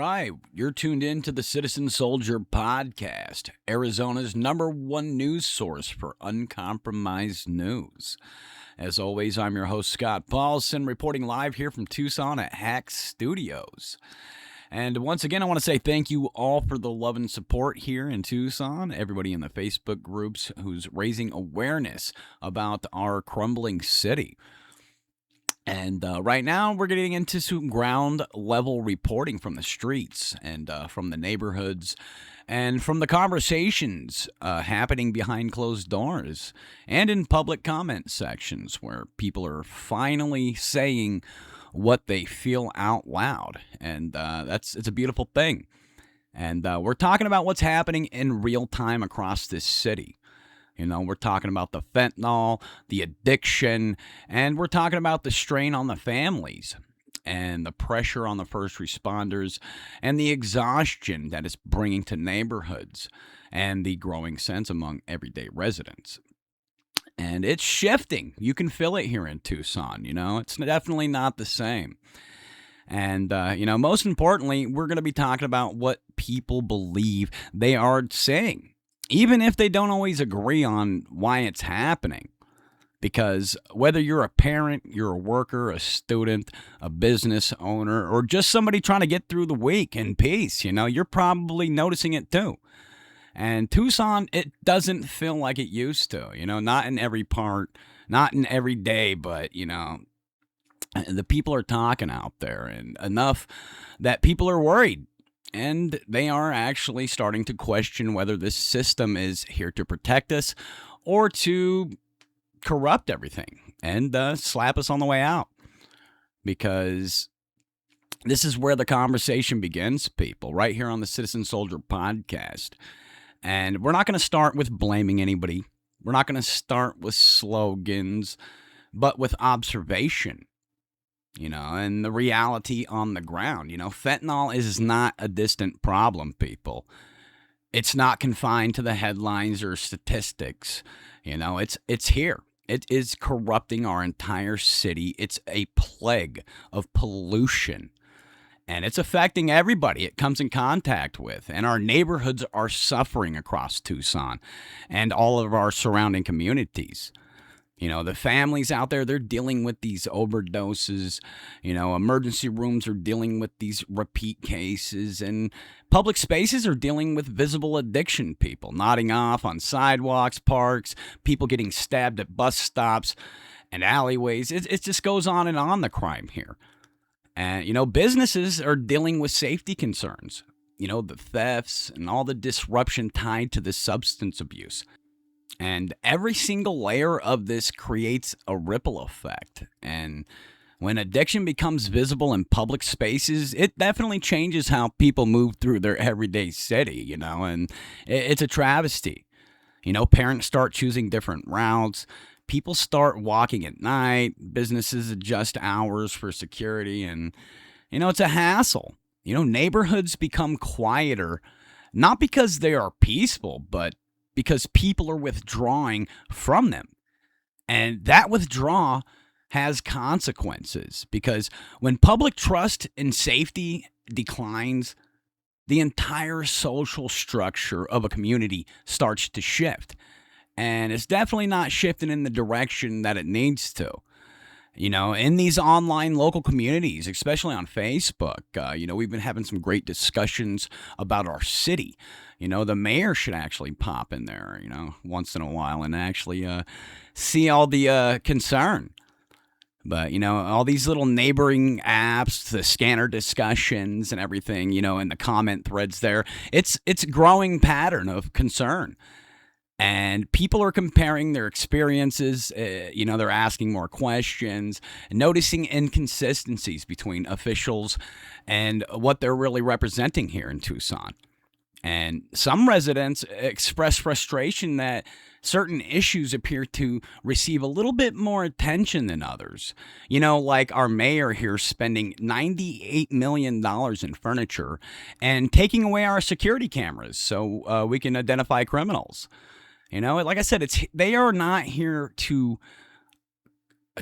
right. You're tuned in to the Citizen Soldier Podcast, Arizona's #1 news source for uncompromised news. As always, I'm your host, Scott Paulson, reporting live here from Tucson at Hack Studios. And once again, I want to say thank you all for the love and support here in Tucson, everybody in the Facebook groups who's raising awareness about our crumbling city. And right now, we're getting into some ground level reporting from the streets and from the neighborhoods and from the conversations happening behind closed doors and in public comment sections where people are finally saying what they feel out loud. And it's a beautiful thing. And we're talking about what's happening in real time across this city. You know, we're talking about the fentanyl, the addiction, and we're talking about the strain on the families and the pressure on the first responders and the exhaustion that it's bringing to neighborhoods and the growing sense among everyday residents. And it's shifting. You can feel it here in Tucson. You know, it's definitely not the same. And, most importantly, we're going to be talking about what people believe they are saying, even if they don't always agree on why it's happening. Because whether you're a parent, you're a worker, a student, a business owner, or just somebody trying to get through the week in peace, you're probably noticing it too. And Tucson, it doesn't feel like it used to, not in every part, not in every day, but, the people are talking out there and enough that people are worried. And they are actually starting to question whether this system is here to protect us or to corrupt everything and slap us on the way out. Because this is where the conversation begins, people, right here on the Citizen Soldier Podcast. And we're not going to start with blaming anybody. We're not going to start with slogans, but with observation. And the reality on the ground. Fentanyl is not a distant problem, people. It's not confined to the headlines or statistics. It's here. It is corrupting our entire city. It's a plague of pollution. And it's affecting everybody it comes in contact with. And our neighborhoods are suffering across Tucson and all of our surrounding communities. The families out there, they're dealing with these overdoses. Emergency rooms are dealing with these repeat cases. And public spaces are dealing with visible addiction people, nodding off on sidewalks, parks, people getting stabbed at bus stops and alleyways. It just goes on, the crime here. And, businesses are dealing with safety concerns. The thefts and all the disruption tied to the substance abuse. And every single layer of this creates a ripple effect. And when addiction becomes visible in public spaces, it definitely changes how people move through their everyday city, and it's a travesty. Parents start choosing different routes. People start walking at night. Businesses adjust hours for security. And, it's a hassle. Neighborhoods become quieter, not because they are peaceful, but because people are withdrawing from them. And that withdrawal has consequences, because when public trust and safety declines, the entire social structure of a community starts to shift. And it's definitely not shifting in the direction that it needs to. In these online local communities, especially on Facebook, we've been having some great discussions about our city. The mayor should actually pop in there, once in a while and actually see all the concern. But, all these little neighboring apps, the scanner discussions and everything, in the comment threads there, it's a growing pattern of concern. And people are comparing their experiences, they're asking more questions, noticing inconsistencies between officials and what they're really representing here in Tucson. And some residents express frustration that certain issues appear to receive a little bit more attention than others. Like our mayor here spending $98 million in furniture and taking away our security cameras so we can identify criminals. Like I said, they are not here to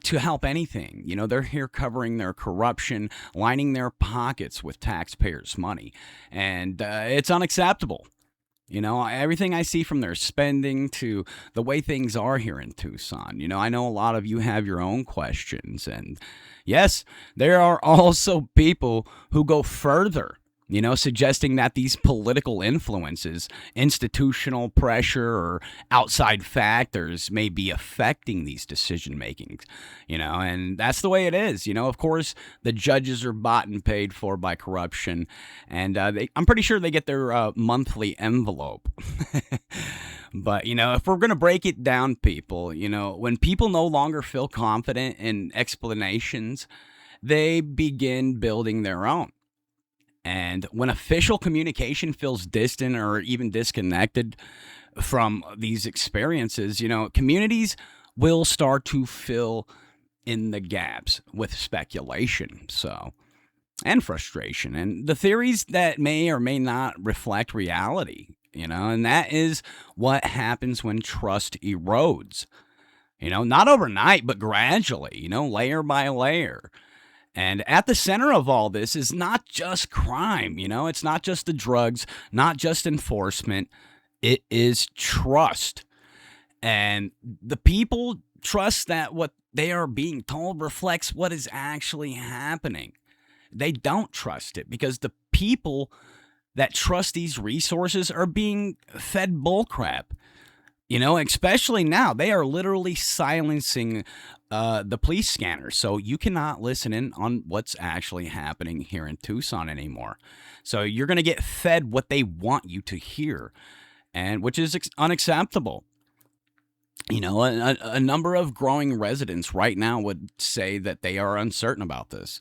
to help anything. They're here covering their corruption, lining their pockets with taxpayers' money. And it's unacceptable. Everything I see from their spending to the way things are here in Tucson. I know a lot of you have your own questions. And yes, there are also people who go further, suggesting that these political influences, institutional pressure, or outside factors may be affecting these decision makings, and that's the way it is. Of course, the judges are bought and paid for by corruption, and I'm pretty sure they get their monthly envelope. But, if we're going to break it down, people, when people no longer feel confident in explanations, they begin building their own. And when official communication feels distant or even disconnected from these experiences, communities will start to fill in the gaps with speculation, and frustration, and the theories that may or may not reflect reality, and that is what happens when trust erodes, not overnight, but gradually, layer by layer. And at the center of all this is not just crime, it's not just the drugs, not just enforcement, it is trust. And the people trust that what they are being told reflects what is actually happening. They don't trust it because the people that trust these resources are being fed bullcrap. Especially now, they are literally silencing the police scanners. So you cannot listen in on what's actually happening here in Tucson anymore. So you're going to get fed what they want you to hear, and which is unacceptable. A number of growing residents right now would say that they are uncertain about this.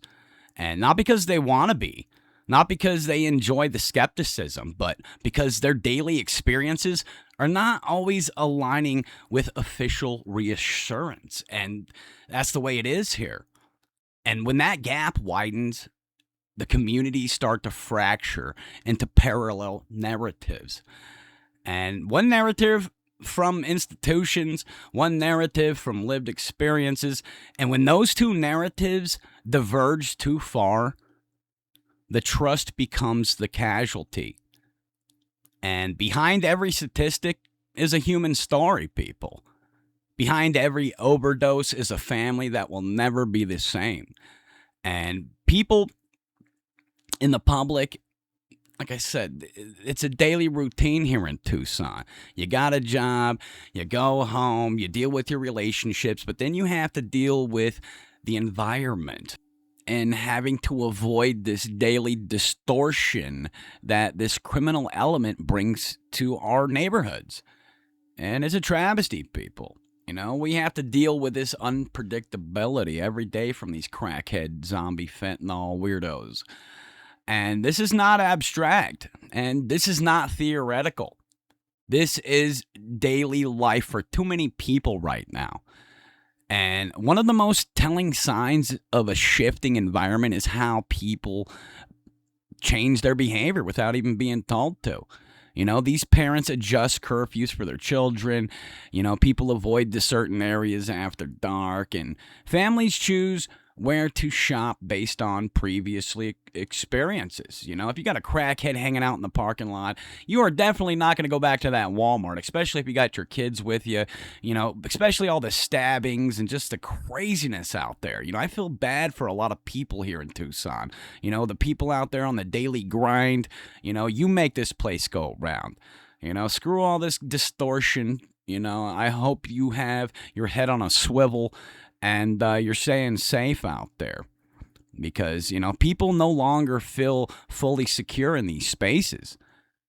And not because they want to be, not because they enjoy the skepticism, but because their daily experiences are not always aligning with official reassurance. And that's the way it is here. And when that gap widens, the communities start to fracture into parallel narratives. And one narrative from institutions, one narrative from lived experiences. And when those two narratives diverge too far, the trust becomes the casualty. And behind every statistic is a human story, people. Behind every overdose is a family that will never be the same. And people in the public, like I said, it's a daily routine here in Tucson. You got a job, you go home, you deal with your relationships, but then you have to deal with the environment and having to avoid this daily distortion that this criminal element brings to our neighborhoods. And it's a travesty, people. We have to deal with this unpredictability every day from these crackhead, zombie, fentanyl weirdos. And this is not abstract, and this is not theoretical. This is daily life for too many people right now. And one of the most telling signs of a shifting environment is how people change their behavior without even being told to. These parents adjust curfews for their children. People avoid the certain areas after dark, and families choose where to shop based on previously experiences. If you got a crackhead hanging out in the parking lot, you are definitely not going to go back to that Walmart, especially if you got your kids with you, especially all the stabbings and just the craziness out there. I feel bad for a lot of people here in Tucson. The people out there on the daily grind, you make this place go round. Screw all this distortion. I hope you have your head on a swivel and you're staying safe out there, because, people no longer feel fully secure in these spaces,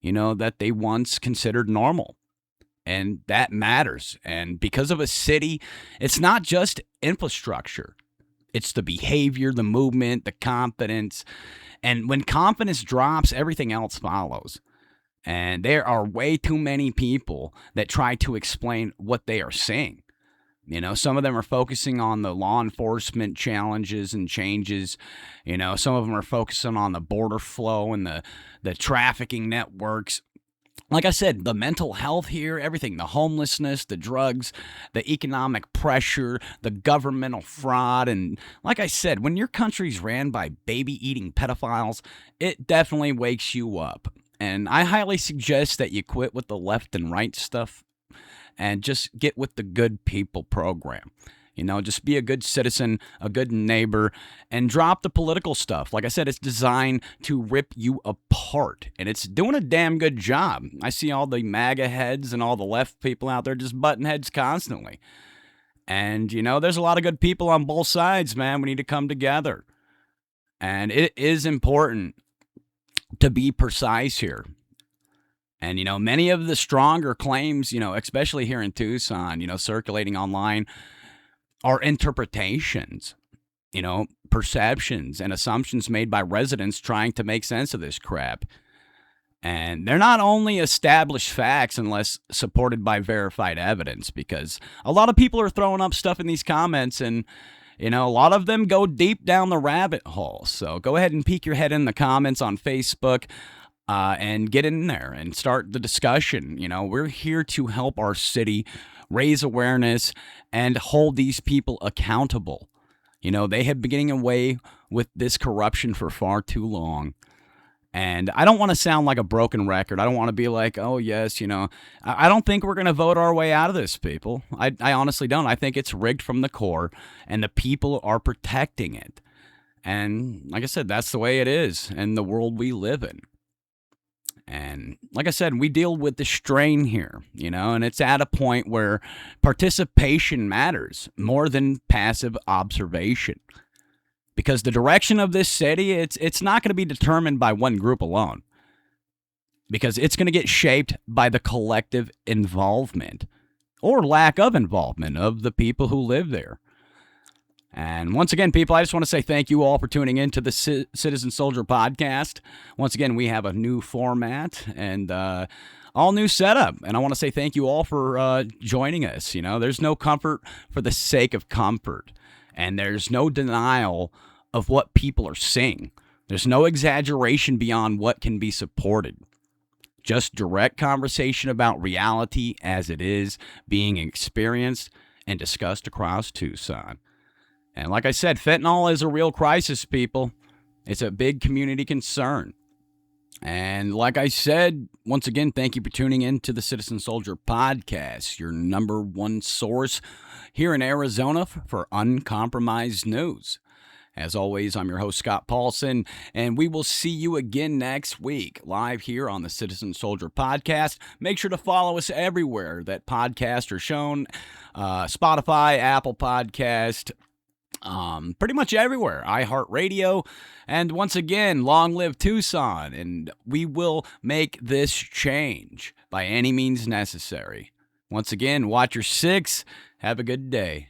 that they once considered normal. And that matters. And because of a city, it's not just infrastructure. It's the behavior, the movement, the confidence. And when confidence drops, everything else follows. And there are way too many people that try to explain what they are seeing. Some of them are focusing on the law enforcement challenges and changes. Some of them are focusing on the border flow and the trafficking networks. like I said, the mental health here, everything, the homelessness, the drugs, the economic pressure, the governmental fraud. And like I said, when your country's ran by baby-eating pedophiles, it definitely wakes you up. And I highly suggest that you quit with the left and right stuff and just get with the Good People program. Just be a good citizen, a good neighbor, and drop the political stuff. Like I said, it's designed to rip you apart, and it's doing a damn good job. I see all the MAGA heads and all the left people out there just butting heads constantly. And, there's a lot of good people on both sides, man. We need to come together. And it is important to be precise here. And, many of the stronger claims, especially here in Tucson, circulating online, are interpretations, perceptions and assumptions made by residents trying to make sense of this crap. And they're not only established facts unless supported by verified evidence, because a lot of people are throwing up stuff in these comments, and, a lot of them go deep down the rabbit hole. So go ahead and peek your head in the comments on Facebook and get in there and start the discussion. We're here to help our city raise awareness and hold these people accountable. They have been getting away with this corruption for far too long. And I don't want to sound like a broken record. I don't want to be like, oh, yes, I don't think we're going to vote our way out of this, people. I honestly don't. I think it's rigged from the core, and the people are protecting it. And like I said, that's the way it is in the world we live in. And like I said, we deal with the strain here, and it's at a point where participation matters more than passive observation. Because the direction of this city, it's not going to be determined by one group alone. Because it's going to get shaped by the collective involvement or lack of involvement of the people who live there. And once again, people, I just want to say thank you all for tuning in to the Citizen Soldier Podcast. Once again, we have a new format and all new setup. And I want to say thank you all for joining us. There's no comfort for the sake of comfort. And there's no denial of what people are seeing. There's no exaggeration beyond what can be supported. Just direct conversation about reality as it is being experienced and discussed across Tucson. And like I said, fentanyl is a real crisis, people. It's a big community concern. And like I said, once again, thank you for tuning in to the Citizen Soldier Podcast, your number one source here in Arizona for uncompromised news. As always, I'm your host, Scott Paulson, and we will see you again next week, live here on the Citizen Soldier Podcast. Make sure to follow us everywhere that podcasts are shown, Spotify, Apple Podcast, pretty much everywhere, iHeartRadio, and once again, long live Tucson, and we will make this change by any means necessary. Once again, watch your six. Have a good day.